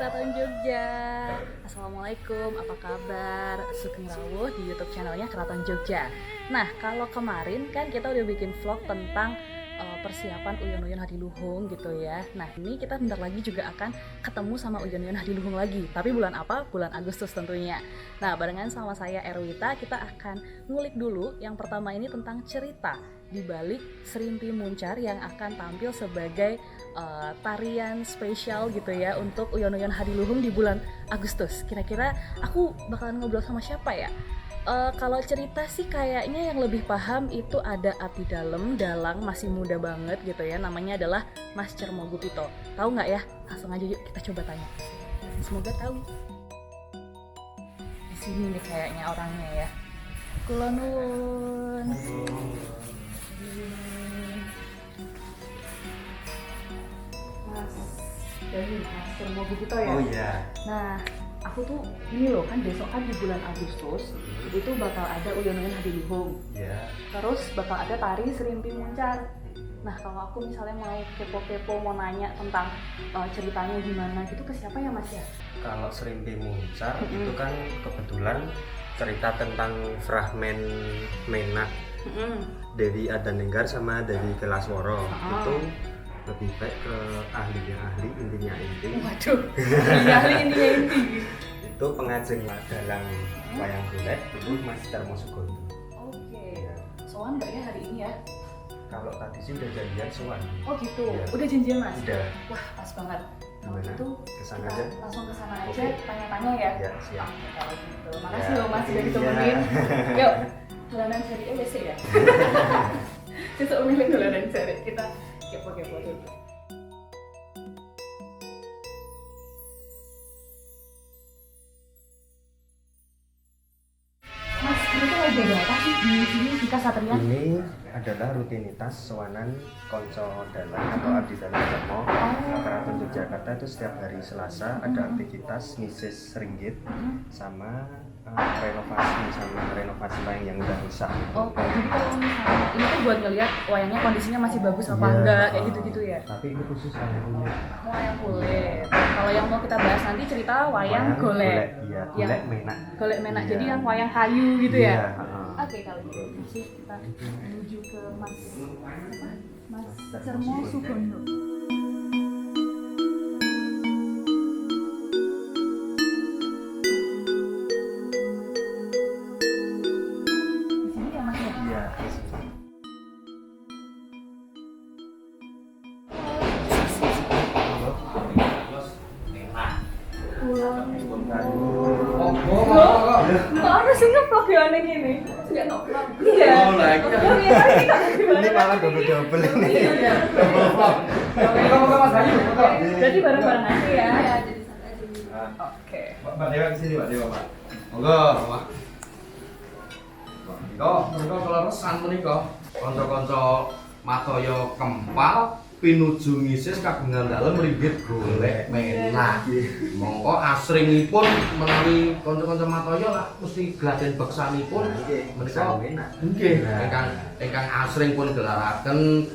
Keraton Jogja. Assalamualaikum, apa kabar? Sugeng rawuh di YouTube channelnya Keraton Jogja. Nah, kalau kemarin kan kita udah bikin vlog tentang persiapan Uyon-Uyon Hadiluhung gitu ya. Nah, ini kita bentar lagi juga akan ketemu sama Uyon-Uyon Hadiluhung lagi. Tapi bulan apa? Bulan Agustus tentunya. Nah, barengan sama saya Erwita, kita akan ngulik dulu yang pertama ini tentang cerita di balik Serimpi Muncar yang akan tampil sebagai tarian spesial gitu ya untuk Uyon-Uyon Hadiluhung di bulan Agustus. Kira-kira aku bakalan ngobrol sama siapa ya? Kalau cerita sih kayaknya yang lebih paham itu ada abdi dalang masih muda banget gitu ya, namanya adalah Mas Cermogupito. Tahu nggak ya? Langsung aja yuk kita coba tanya. Semoga tahu. Di sini nih kayaknya orangnya ya. Kula nuwun. Mas Cermogupito ya. Oh iya. Nah, aku tuh ini loh kan besok kan di bulan Agustus itu bakal ada Uyon-Uyon Hadiluhung. Iya. Terus bakal ada tari Serimpi Muncar. Nah, kalau aku misalnya mau kepo-kepo mau nanya tentang ceritanya gimana gitu ke siapa ya Mas ya? Kalau Serimpi Muncar itu kan kebetulan cerita tentang fragmen Menak dari Adanenggar sama dari Kelasworo. Itu lebih baik ke ahlinya ahli, intinya inti. Waduh, ahli intinya inti. Itu pengajeng dalang wayang golek itu Mas Darmo Sugondo. Oke. Soan nggak ya hari ini ya? Kalau tadi sih udah janjian sowan. Oh gitu. Iya. Udah janjian Mas? Udah. Wah, pas banget. Kalau Gimana? gitu Kesana kita aja? langsung ke sana aja, Oke. tanya-tanya ya. Ya, siap. Oke, kalau gitu. Makasih Ya, loh Mas udah iya. ditemenin. Yuk, dolanan cari WC ya. Kita umilin dolanan cari. Kita kepo-kepo dulu. Mas, ini tuh lagi ada apa sih di sini di Kasatrian? Ini adalah rutinitas sowanan konco dalang atau abdi dalang Darmo Keraton Yogyakarta. Itu setiap hari Selasa ada aktivitas ngisis ringgit sama renovasi wayang yang udah rusak. Oke, jadi kalau misalnya ini tuh buat ngeliat wayangnya kondisinya masih bagus apa Iya, enggak, kayak gitu-gitu ya? Tapi ini khusus wayang kulit. Wayang kulit. Kalau yang mau kita bahas nanti cerita wayang golek. Iya, Yang golek menak. Golek menak. Iya. Jadi yang wayang kayu gitu Iya, ya? heeh. Oke, kalau gitu sih kita menuju ke Mas apa? Mas Cermo Sugondo. Di sini ya Mas ya? Iya. Nggak harus nge-vlog ya aneh gini. Nggak nge-vlog. Iya. Oh, like. Oh, iya, kan kita gimana? Ini malah double ini. Iya. Kamu Mas Bayu, Berarti bareng-bareng aja ya. Iya, jadi santai aja. Oke. Mbak Dewa di sini, Mbak Dewa, Pak. Monggo, Pak. Menika keleresan menika. Kanca-kanca Matoyo Kempal pinuju ngisis kagungan dalem ringgit golek menak. Monggo asringipun menawi kanca-kanca Matoyo lah mesti gladen beksanipun menika nggih ingkang asring pun gelaraken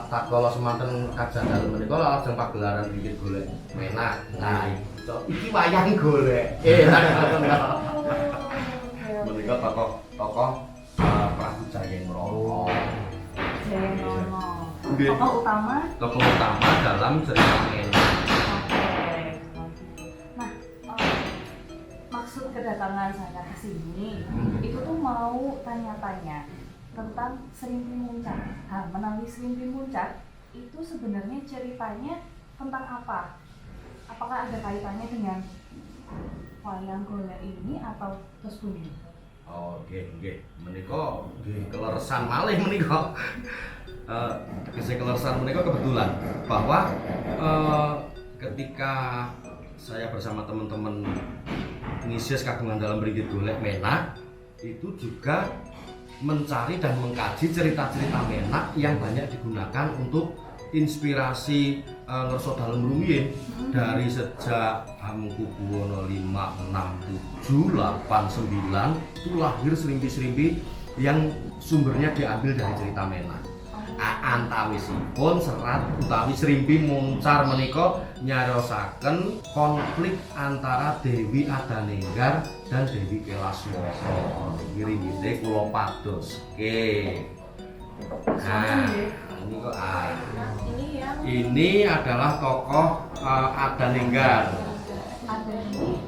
tatkala semanten kajan dalem menika lajeng pagelaran ringgit golek menak. Nah, iki wayang golek. Menika tokoh Prabu Jayengrono. Jayenono. Nggih. Tokoh utama. Tokoh utama dalam cerita menak. Oke. Nah, maksud kedatangan saya ke sini itu tuh mau tanya-tanya tentang Serimpi Muncar. Nah, menawi Serimpi Muncar itu sebenarnya ceritanya tentang apa? Apakah ada kaitannya dengan wayang golek ini atau terus pundi? Oh, nggih. Menika nggih keleresan malih menika. Tegese keleresan menika kebetulan bahwa ketika saya bersama teman-teman ngisis kagungan dalam ringgit golek menak itu juga mencari dan mengkaji cerita-cerita menak yang banyak digunakan untuk inspirasi ngerso dalem rumiyin dari sejak Hamengkubuwono 5, 6, 7, 8, 9 itu lahir serimpi-serimpi yang sumbernya diambil dari cerita menak. Antawisipun serat utawi Srimpi Muncar menika nyariosaken konflik antara Dewi Adanenggar dan Dewi Kelaswara. Nggih kula padoske. Nah, ini kok ini adalah tokoh Adanenggar. Adanenggar.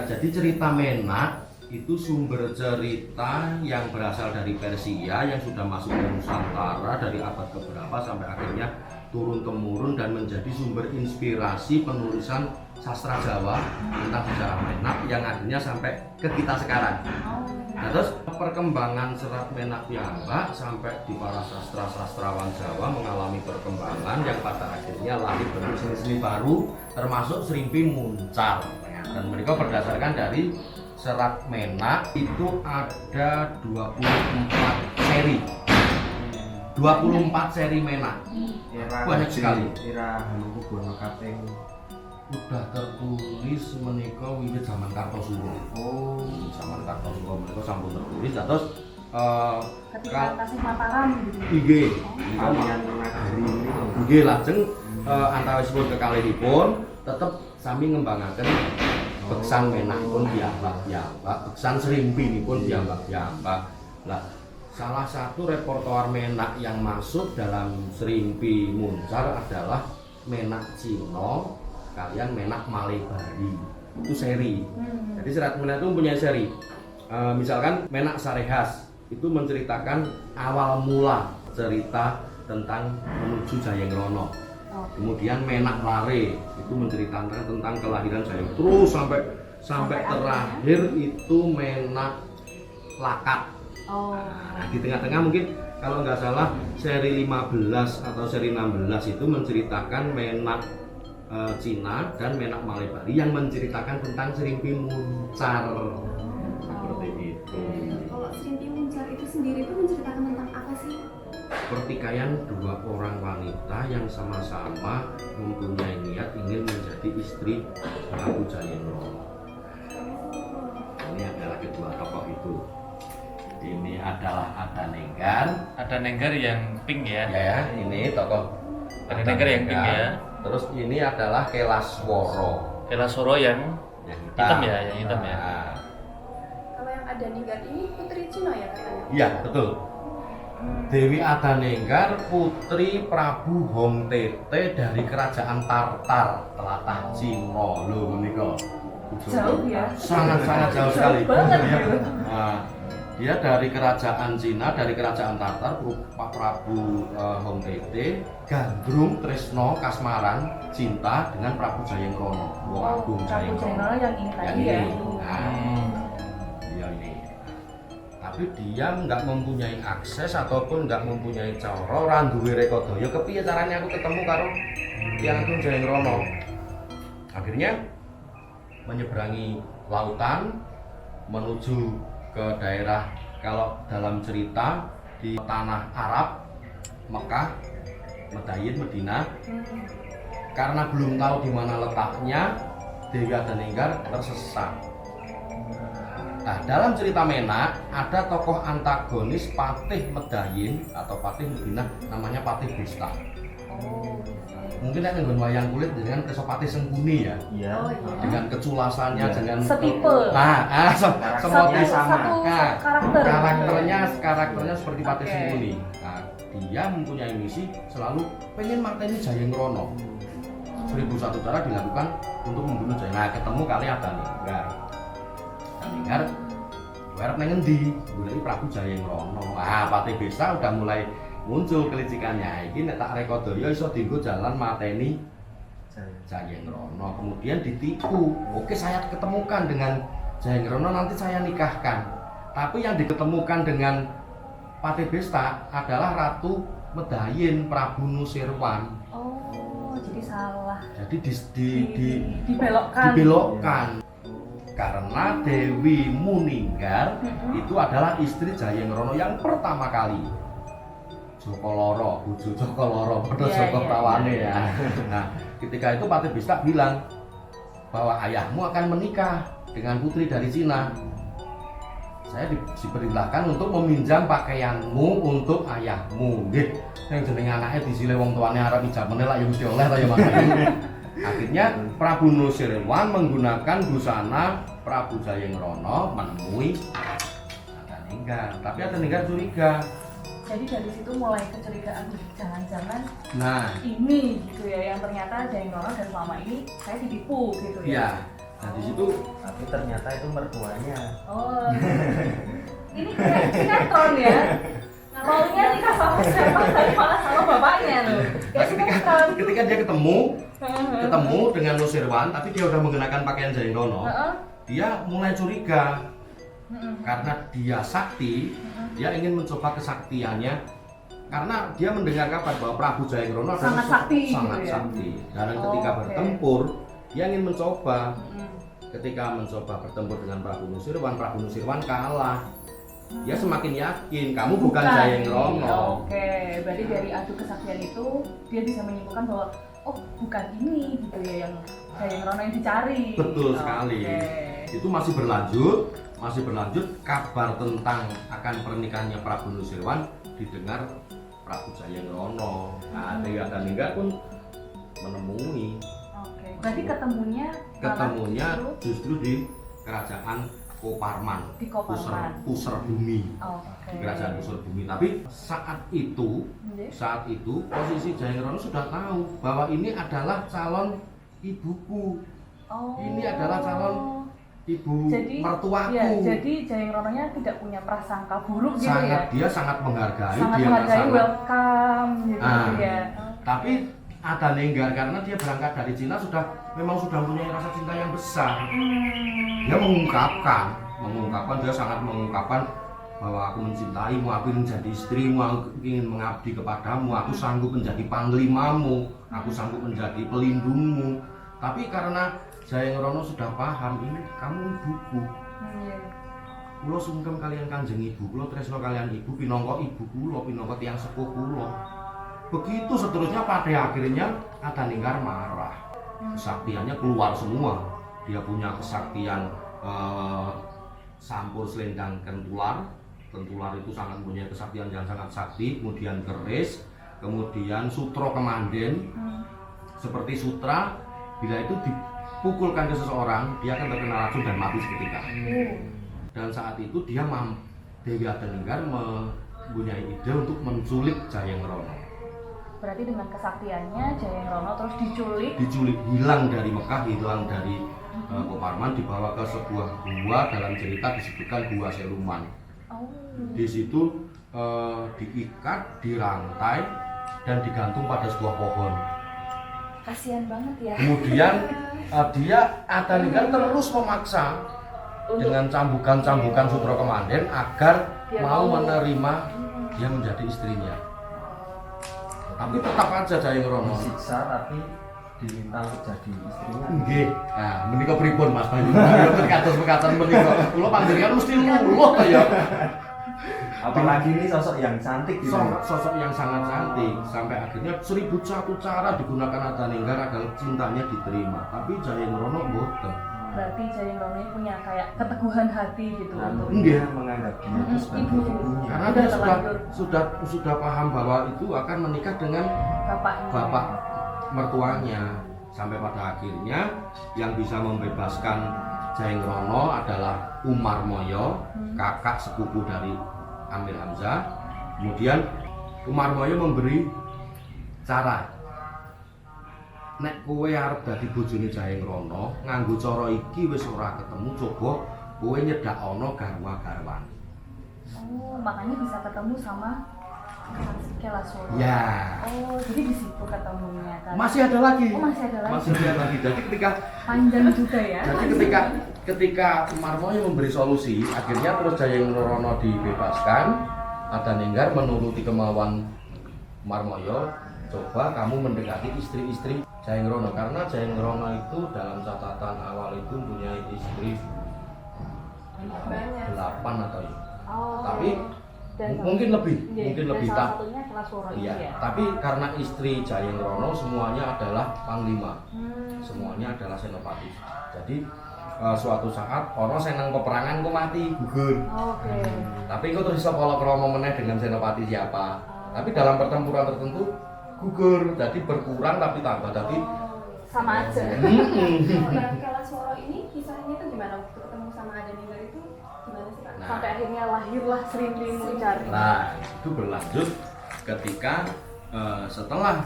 Jadi cerita Menak itu sumber cerita yang berasal dari Persia yang sudah masuk ke Nusantara dari abad keberapa sampai akhirnya turun temurun dan menjadi sumber inspirasi penulisan sastra Jawa tentang sejarah Menak yang akhirnya sampai ke kita sekarang. Nah, terus perkembangan serat Menak piyambak sampai di para sastrawan Jawa mengalami perkembangan yang pada akhirnya lahir bentuk seni-seni baru termasuk Srimpi Muncar. Dan mereka berdasarkan dari serat Menak itu ada 24 seri. 24 seri Menak. Banyak sekali. Era Hamengkubuwono kaping udah tertulis menika wiwit zaman Kartosuro. oh Zaman Kartosuro menika sampun tertulis terus Ketika Tasik Mataram gitu. IG kalian nagari ini nggih lajeng antawisipun kekalihipun tetep sami ngembangaken beksan Menak pun piyambak, beksan Srimpi pun piyambak. Lah, salah satu repertoar Menak yang masuk dalam Srimpi Muncar adalah Menak Cina kalian Menak Malebari. Itu seri. Jadi serat Menak itu mempunyai seri. Misalkan Menak Sarehas itu menceritakan awal mula cerita tentang menuju Jayengrono. Kemudian Menak Lare itu menceritakan tentang kelahiran Jayeng terus sampai terakhir itu Menak Lakat. Nah, di tengah-tengah mungkin kalau nggak salah seri 15 atau seri 16 itu menceritakan Menak Cina dan Menak Malebari yang menceritakan tentang Srimpi Muncar. Seperti itu. Kalau Srimpi Muncar itu sendiri itu menceritakan tentang apa sih? Pertikaian dua orang wanita yang sama-sama mempunyai niat ingin menjadi istri Prabu Jayengrono. Ini adalah kedua tokoh itu. Ini adalah Adanenggar. Adanenggar yang pink ya. Ya, ini tokoh Adanenggar yang pink ya. Terus ini adalah Kelaswara. Kelaswara yang hitam ya, yang hitam ya. Nah, Kalau yang Adanenggar ini putri Cina ya katanya? iya, betul. Dewi Adanenggar putri Prabu Hongtete dari kerajaan Tartar, telatah Cina lho menika. Jauh ya. Sangat-sangat jauh sekali. Banget gitu. Nah, dia dari kerajaan Cina, dari kerajaan Tartar, Pak Prabu Hongtete, gandrung tresno kasmaran cinta dengan Prabu Jayengrono, Wong Agung Prabu Jayengrono yang ini tadi ya. Dia ini. Tapi dia nggak mempunyai akses ataupun nggak mempunyai cara ora duwe rekodaya kepiye caranya aku ketemu karo Yang Agung Jayengrono. Akhirnya menyeberangi lautan menuju ke daerah, kalau dalam cerita di tanah Arab, Mekah, Medayin, Medina. Karena belum tahu di mana letaknya, Dewi Adanenggar tersesat. Nah, dalam cerita Menak ada tokoh antagonis Patih Medayin atau Patih Medina, namanya Patih Besta. Mungkin yang nggon wayang kulit dengan Kesopati Sengkuni ya. iya Dengan keculasannya, dengan Setipe. semuanya sama. Satu Karakternya seperti Patih Oke. Sengkuni. Nah, dia mempunyai misi selalu pengen mateni Jayengrono. 1001 cara dilakukan untuk membunuh Jayengrono. Nah, ketemu kali Adanenggar. Adanenggar arep nang endi? Goleki Prabu Jayengrono. Patih Besta udah mulai muncul kelicikannya. Iki nek tak rekodaya iso dienggo jalan mateni Jayengrono. Kemudian ditipu. Oke, saya ketemukan dengan Jayengrono, nanti saya nikahkan. Tapi yang diketemukan dengan Patih Besta adalah Ratu Medayin Prabu Nusirwan. Oh, jadi salah. Jadi Dibelokkan. dibelokkan. Karena Dewi Muninggar itu adalah istri Jayengrono yang pertama kali. Joko Loro, bojo Joko Loro, padha Iya, Joko iya, Prawane iya. ya. Nah, ketika itu Patih Besta bilang bahwa ayahmu akan menikah dengan putri dari Cina. saya diperintahkan untuk meminjam pakaianmu untuk ayahmu. Nggih, yang jenenge anake disile wong tuane arep ijab meneh lak ya mesti oleh ta ya Mas. Akhirnya Prabu Nusirwan menggunakan busana Prabu Jayengrono menemui Adanenggar. Tapi Adanenggar curiga. Jadi dari situ mulai kecurigaan, jangan-jangan Nah, ini gitu ya, yang ternyata Jayengrono dan selama ini saya ditipu gitu ya. iya. Nah di situ Tapi ternyata itu mertuanya. Oh, ini kayak sinetron ya. Maunya nikah sama siapa tapi malah sama bapaknya loh. nah, Kayak sinetron. ketika dia ketemu dengan Nusirwan, tapi dia udah menggunakan pakaian Jayengrono, Heeh. dia mulai curiga Heeh. karena dia sakti, dia ingin mencoba kesaktiannya karena dia mendengar kabar bahwa Prabu Jayengrono adalah Sangat sakti gitu sangat ya? sakti. Dan Oh, ketika oke. bertempur, dia ingin mencoba. Heeh. Ketika mencoba bertempur dengan Prabu Nusirwan kalah. Dia semakin yakin kamu bukan Jayengrono. Oke, berarti dari adu kesaktian itu dia bisa menyimpulkan bahwa oh bukan ini gitu ya yang Jayengrono yang dicari. Betul sekali. Oke. Itu masih berlanjut kabar tentang akan pernikahannya Prabu Nusirwan didengar Prabu Jayengrono. Nah, Dewi Adanenggar pun menemui. Oke. Berarti ketemunya Justru di kerajaan Koparman, Di Koparman. Puser Bumi. Oke. Kerajaan Puser Bumi. Tapi saat itu posisi Jayengrono sudah tahu bahwa ini adalah calon ibuku. Oh. Ini adalah calon ibu mertuaku. Ya, jadi Jayengrononya tidak punya prasangka buruk gitu ya. Dia sangat menghargai, Sangat dia menghargai, welcome gitu Ah. ya. Tapi Adanenggar karena dia berangkat dari Cina memang sudah mempunyai rasa cinta yang besar. Dia dia sangat mengungkapkan bahwa aku mencintaimu, aku ingin menjadi istrimu, aku ingin mengabdi kepadamu, aku sanggup menjadi panglimamu, aku sanggup menjadi pelindungmu. Tapi karena Jayengrono sudah paham, ini kamu ibuku. Kulo sungkem kalian Kanjeng Ibu, kulo tresno kalian ibu, pinangka ibu kulo, pinangka tiyang sepuh kulo. Begitu seterusnya, pada akhirnya Adanenggar marah. Kesaktiannya keluar semua. Dia punya kesaktian sampur selendang kentular. Kentular itu sangat mempunyai kesaktian yang sangat sakti. Kemudian keris, kemudian sutro kemanden. Seperti sutra, bila itu dipukulkan ke seseorang, dia akan terkena racun dan mati seketika. Dan saat itu Dewi Adanenggar mempunyai ide untuk menculik Jayengrono. Berarti dengan kesaktiannya Jayengrono terus diculik, hilang dari Mekah, hilang dari Koparman, dibawa ke sebuah gua. Dalam cerita disebutkan Gua Seluman. Di situ diikat, dirantai, dan digantung pada sebuah pohon. Kasihan banget ya. Kemudian Adanenggar terus memaksa dengan cambukan sutro kemanden agar Dia mau mau. menerima dia menjadi istrinya. Tapi tetap aja Jayengrono Disiksa tapi diminta untuk jadi istrinya. nggih. Nah, menika pripun Mas Bayu? Kados-kados menika. Kula panjenengan mesti luluh ta ya. Apalagi ini sosok yang cantik gitu. Sosok yang sangat cantik, sampai akhirnya 1001 cara digunakan Adanenggar agar cintanya diterima. Tapi Jayengrono mboten. Berarti Jayengrono ini punya kayak keteguhan hati gitu untuk Nggih. Menganggap dia itu sebagai ibunya. Karena dia sudah paham bahwa itu akan menikah dengan bapaknya. bapak mertuanya. Sampai pada akhirnya yang bisa membebaskan Jayengrono adalah Umarmoyo, kakak sepupu dari Amir Hamzah. Kemudian Umarmoyo memberi cara, nek kowe arep dadi bojone Jayengrono, nganggo cara iki wis ora ketemu, coba kowe nyedakno garwa-garwane. Oh, makanya bisa ketemu sama Kelaswara. Ya. Oh, jadi di situ ketemunya kan. Masih ada lagi. Oh, masih ada lagi. Masih ada lagi. Jadi Panjang juga ya. ketika Umarmoyo memberi solusi, akhirnya terus Jayengrono dibebaskan. Adanenggar menuruti kemauan Umarmoyo, coba kamu mendekati istri-istri Jayengrono, karena Jayengrono itu dalam catatan awal itu punya istri Banyak. 8 atau Oh. tapi Dan mungkin lebih salah satunya Kelaswara itu iya. ya. Tapi karena istri Jayengrono semuanya adalah panglima, semuanya adalah senopati. Jadi suatu saat ono sing nang peperangan kok mati gugur. Oke. Tapi kok terus iso polo-kromo meneh dengan senopati siapa. Tapi dalam pertempuran tertentu gugur, jadi berkurang tapi tambah. Jadi Sama aja. Nah, Kelasworo ini kisahnya itu gimana waktu ketemu sama Adaninggar itu gimana sih Pak? Nah. Sampai akhirnya lahirlah Sri Muncar. nah, itu berlanjut ketika setelah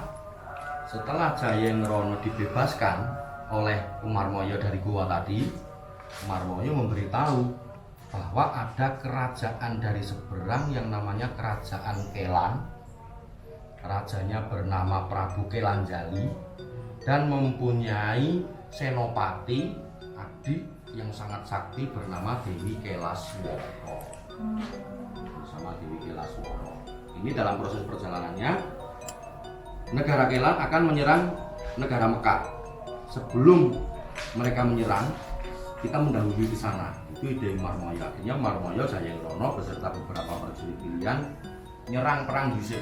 Jayengrono dibebaskan oleh Umarmoyo dari gua tadi. Umarmoyo memberitahu bahwa ada kerajaan dari seberang yang namanya Kerajaan Kelan. Rajanya bernama Prabu Kelanjali dan mempunyai senopati adik yang sangat sakti bernama Dewi Kelasworo. Bersama Dewi Kelasworo. Ini dalam proses perjalanannya negara Kelan akan menyerang negara Mekah. Sebelum mereka menyerang, kita mendahului ke sana. Itu ide Umarmoyo. Akhirnya Umarmoyo Jayengrono beserta beberapa prajurit pilihan nyerang perang dhisik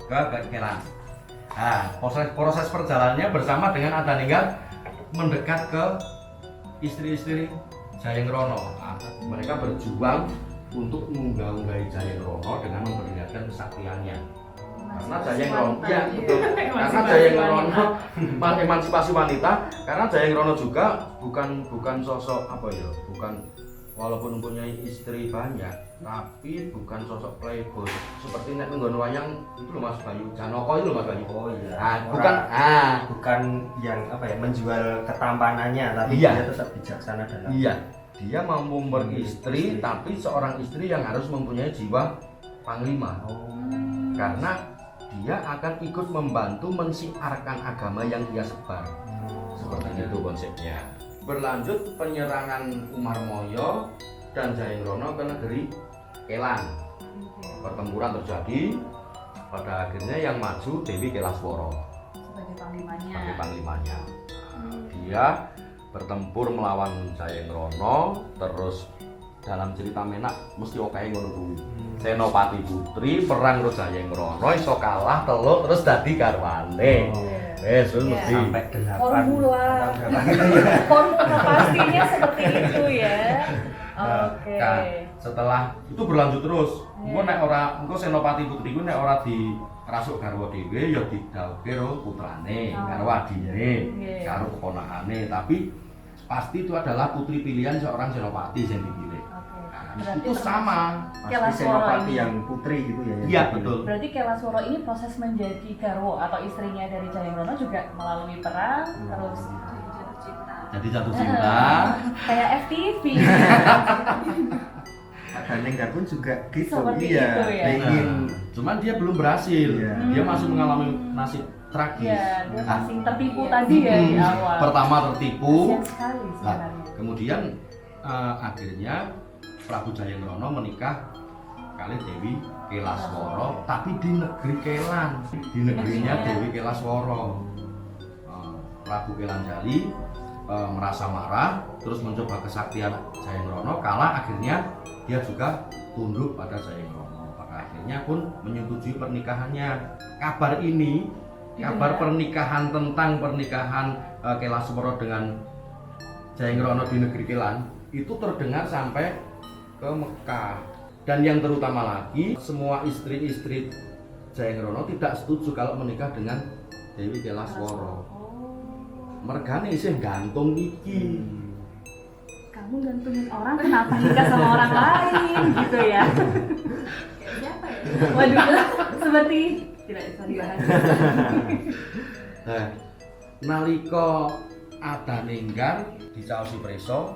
ke Kelan. Nah, proses perjalanannya bersama dengan Adaninggar mendekat ke istri-istri Jayengrono. Nah, mereka berjuang untuk mengunggah-unggahi Jayengrono dengan memperlihatkan kesaktiannya. Karena Jayengrono, ya betul. Karena Jayengrono emansipasi wanita. Karena Jayengrono juga bukan sosok apa ya, walaupun mempunyai istri banyak, tapi bukan sosok playboy seperti nek nggon wayang itu loh Mas Bayu Janoko itu loh Mas Bayu. Oh iya. Bukan yang apa ya, menjual ketampanannya, tapi Iya. dia tetap bijaksana dalam. iya, dia mampu beristri, tapi seorang istri yang harus mempunyai jiwa panglima. Karena dia akan ikut membantu mensiarkan agama yang dia sebar. Seperti itu konsepnya. Berlanjut penyerangan Umarmoyo dan Jayengrono ke negeri Kelan. Pertempuran terjadi. Pada akhirnya yang maju Dewi Kelasworo Sebagai panglimanya. sebagai panglimanya. Dia bertempur melawan Jayengrono, terus dalam cerita Menak mesti oke ngono kuwi. Senopati Putri perang karo Jayengrono iso kalah teluk terus dadi garwane. Wes Iya. mesti Sampai 8. Formula pastinya seperti itu ya. Oke. Nah, setelah itu berlanjut terus. Engko nek ora Senopati Putri ku nek ora dirasuk garwa dhewe ya didhawuhke karo putrane, karo adine, Nggih. karo keponakane, tapi pasti itu adalah putri pilihan seorang senopati yang dipilih. Oke. Nah, Berarti itu sama. Pasti Kelasworo senopati ini. yang putri gitu ya. yang Iya, dipilih. betul. Berarti Kelasworo ini proses menjadi garwo atau istrinya dari Jayengrono juga melalui perang terus Jatuh cinta. Jadi jatuh cinta. kayak FTV. Adaninggar pun juga gitu. Seperti iya. itu ya. Ingin Cuman dia belum berhasil. Iya. Dia masih mengalami nasib tragis. Ya, dia Nah, masih tertipu tadi ya di awal. pertama tertipu. Kasian sekali Nah, sebenarnya. kemudian akhirnya Prabu Jayengrono menikah kali Dewi Kelasworo, tapi di negeri Kelan, di negerinya Dewi Kelasworo. Prabu Kelanjali merasa marah, terus mencoba kesaktian Jayengrono, kalah, akhirnya dia juga tunduk pada Jayengrono. Pada akhirnya pun menyetujui pernikahannya. Kabar ini, kabar pernikahan tentang pernikahan Kelasworo dengan Jayengrono di negeri Kelan itu terdengar sampai ke Mekah. Dan yang terutama lagi, semua istri-istri Jayengrono tidak setuju kalau menikah dengan Dewi Kelasworo. Mergane isih gantung iki. Kamu gantungin orang kenapa nikah sama orang lain gitu ya. Kayak siapa ya? Waduh, seperti tidak bisa dibahas. Nah, nalika Adaninggar dicaosi preso,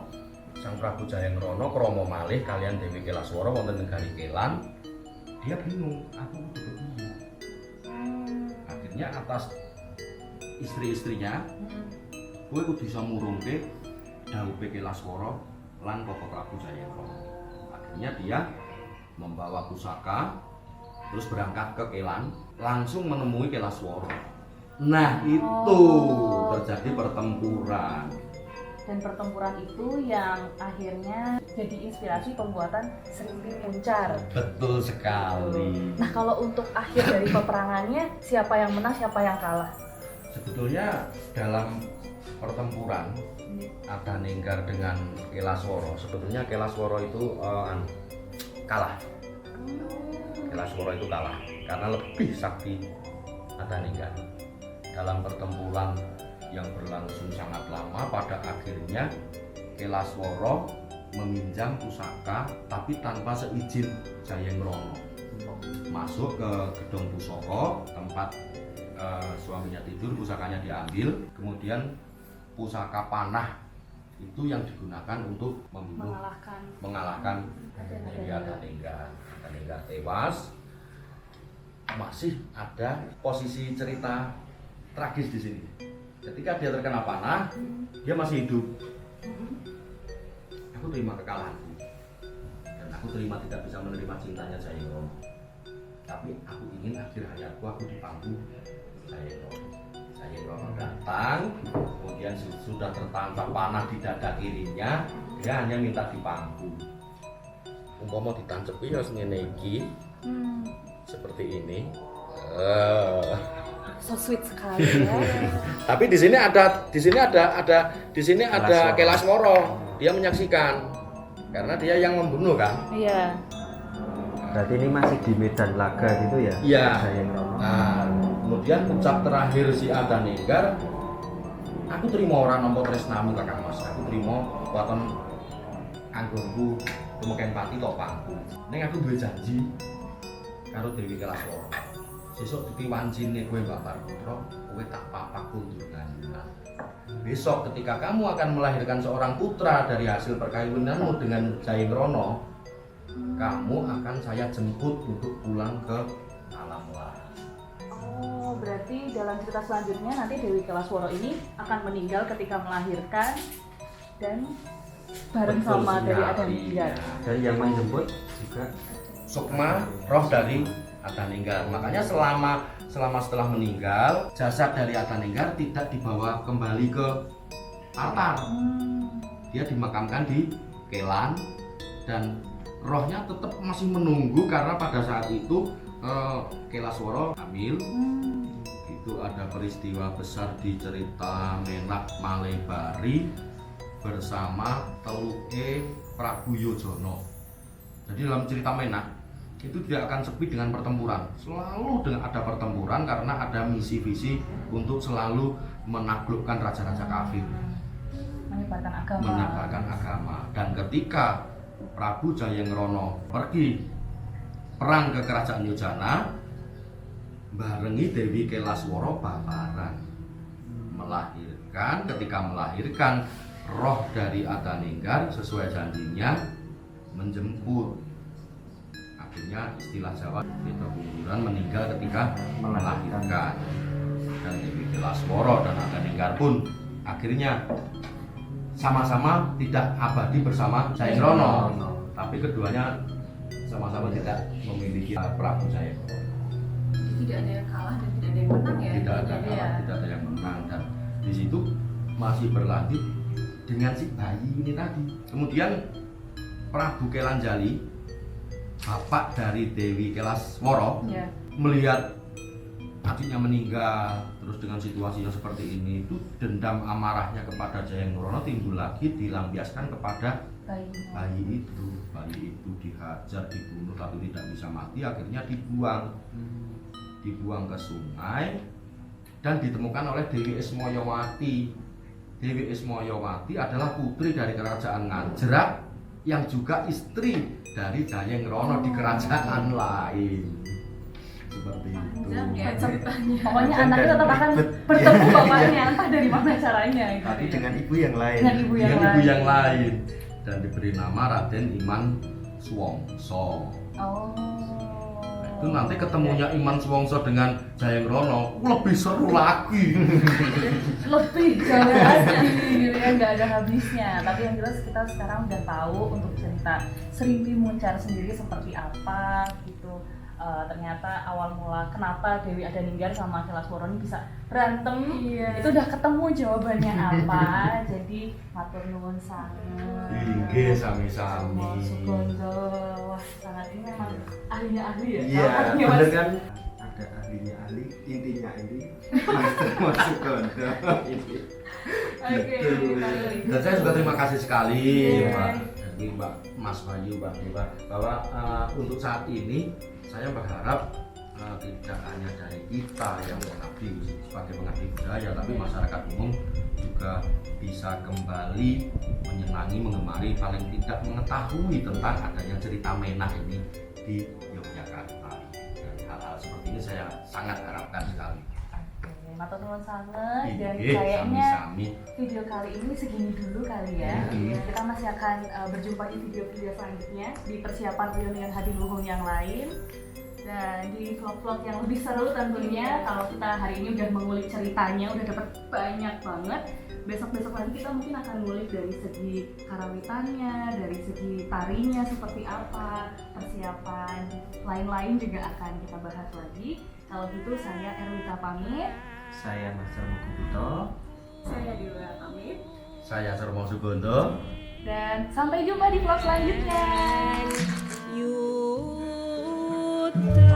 Sang Prabu Jayengrono krama malih kalian Dewi Kelasworo wonten negari Kelan, dia bingung, aku kudu kepiye. Akhirnya atas istri-istrinya, kowe kudu bisa murungke dawuhe Kelasworo lan Bapak Prabu Jayengrono. Akhirnya dia membawa pusaka terus berangkat ke Kelan, langsung menemui Kelasworo. Nah, itu terjadi pertempuran. Dan pertempuran itu yang akhirnya jadi inspirasi pembuatan Sri Muncar. Betul sekali. Nah, kalau untuk akhir dari peperangannya, siapa yang menang, siapa yang kalah? Sebetulnya dalam pertempuran Adanenggar dengan Kelaswara. Sebetulnya Kelaswara itu kalah. Kelaswara itu kalah karena lebih sakti Adanenggar. Dalam pertempuran yang berlangsung sangat lama, pada akhirnya Kelaswara meminjam pusaka tapi tanpa seizin Jayengkrana. Masuk ke gedung pusaka, tempat suaminya tidur, pusakanya diambil, kemudian pusaka panah itu yang digunakan untuk membunuh, mengalahkan Dewi Adanenggar. Adanenggar tewas. Masih ada posisi cerita tragis di sini. Ketika dia terkena panah, dia masih hidup. Aku terima kekalahanku, dan aku terima tidak bisa menerima cintanya Jayengkrana. Tapi aku ingin akhir hayatku aku dipangku Jayengkrana. Jayengkrana datang, kemudian sudah tertancap panah di dada kirinya, dia hanya minta dipangku. Umpama ditancepi harus ngene iki, seperti ini. So sweet sekali ya. Tapi di sini ada Kelaswara. Dia menyaksikan karena dia yang membunuh kan. Iya. Berarti ini masih di medan laga gitu ya? Iya. Jayengkrana. Nah, kemudian ucap terakhir si Adanenggar, aku terima orang nampa tresnamu Kakang Mas. Aku terima waton anggonku tumeken pati topangku. Ning aku duwe janji karo Dewi Kelaswara. Sesuk ditiwancine kowe Mbak Parputra, kowe tak papak kunduran. Besok ketika kamu akan melahirkan seorang putra dari hasil perkawinanmu dengan Jayengkrana, kamu akan saya jemput untuk pulang ke alam lain. Oh, berarti dalam cerita selanjutnya nanti Dewi Kelaswara ini akan meninggal ketika melahirkan dan bareng Betul sama Dewi sekali. Adanenggar. Dan yang menjemput juga Sukma, roh dari Adanenggar. Makanya selama setelah meninggal, jasad dari Adanenggar tidak dibawa kembali ke altar. Dia dimakamkan di Kelan dan rohnya tetap masih menunggu karena pada saat itu Kelaswara hamil. Itu ada peristiwa besar di cerita Menak Malebari bersama teluke Prabu Yojono. Jadi dalam cerita Menak itu tidak akan sepi dengan pertempuran. Selalu dengan ada pertempuran karena ada misi-visi untuk selalu menaklukkan raja-raja kafir, menyebarkan agama. Dan ketika Prabu Jayengkrana pergi perang ke kerajaan Yojana, barengi Dewi Kelaswara babaran melahirkan. Ketika melahirkan, roh dari Adanenggar sesuai janjinya menjemput. Akhirnya istilah Jawa beda kuburan, meninggal ketika melahirkan. Dan Dewi Kelaswara dan Adanenggar pun akhirnya sama-sama tidak abadi bersama Jayengkrana, tapi keduanya sama-sama tidak memiliki Prabu Jayengkrana. Tidak ada yang kalah dan tidak ada yang menang ya. Tidak ada kalah, tidak ada yang menang, dan di situ masih berlanjut dengan si bayi ini tadi. Kemudian Prabu Kelanjali, bapak dari Dewi Kelaswara, melihat adiknya meninggal terus dengan situasi yang seperti ini, itu dendam amarahnya kepada Jayengkrana timbul lagi, dilampiaskan kepada bayi itu. Bayi itu dihajar, dibunuh tapi tidak bisa mati, akhirnya dibuang ke sungai dan ditemukan oleh Dewi Ismayawati. Dewi Ismayawati adalah putri dari kerajaan Ngajrak yang juga istri dari Jayengkrana di kerajaan lain. Seperti itu. Panjang ya ceritanya. Pokoknya anaknya tetap akan bertemu bapaknya, entah dari mana caranya. Gitu. tapi dengan ibu yang lain. Dengan ibu yang Dengan lain. ibu yang lain, dan diberi nama Raden Iman Suwongso. Oh. Itu nanti ketemunya Iman Suwongso dengan Jayengkrana lebih seru lagi. Lebih jauh lagi gitu ya, nggak ada habisnya. Tapi yang jelas kita sekarang udah tahu untuk cerita Srimpi Muncar sendiri seperti apa gitu. Ternyata awal mula kenapa Dewi Adanenggar sama Kelaswara ini bisa berantem, itu udah ketemu jawabannya apa. Jadi matur nuwun sanget. Inggih sami-sami. Sugondo, wah sangat ini memang ahlinya ahli ya. Iya, Ahlinya, bener Mas. kan? Ada ahlinya ahli, intinya ini Mas Sugondo. Oke, Dan saya juga terima kasih sekali Iya. Mbak, jadi Mbak Mas Bayu, Mbak Dewa, bahwa untuk saat ini saya berharap tidak hanya dari kita yang mengabdi sebagai pengabdi budaya, tapi masyarakat umum juga bisa kembali menyenangi, mengemari, paling tidak mengetahui tentang adanya cerita Menah ini di Yogyakarta. Dan hal-hal seperti ini saya sangat harapkan sekali. Matur nuwun sanget dan Iya, kayaknya sami-sami. video kali ini segini dulu kali ya. Iya. Kita masih akan berjumpa di video-video selanjutnya di persiapan reunian Hadiluhung yang lain dan di vlog-vlog yang lebih seru tentunya. Kalau kita hari ini udah mengulik ceritanya, udah dapat banyak banget. Besok-besok lagi kita mungkin akan ngulik dari segi karawitannya, dari segi tarinya seperti apa, persiapan lain-lain juga akan kita bahas lagi. Kalau gitu saya Erwita pamit. Saya Master Mukubuto. Saya Dewa pamit. Saya Sarmo Sugondo. Dan sampai jumpa di vlog selanjutnya. Yuta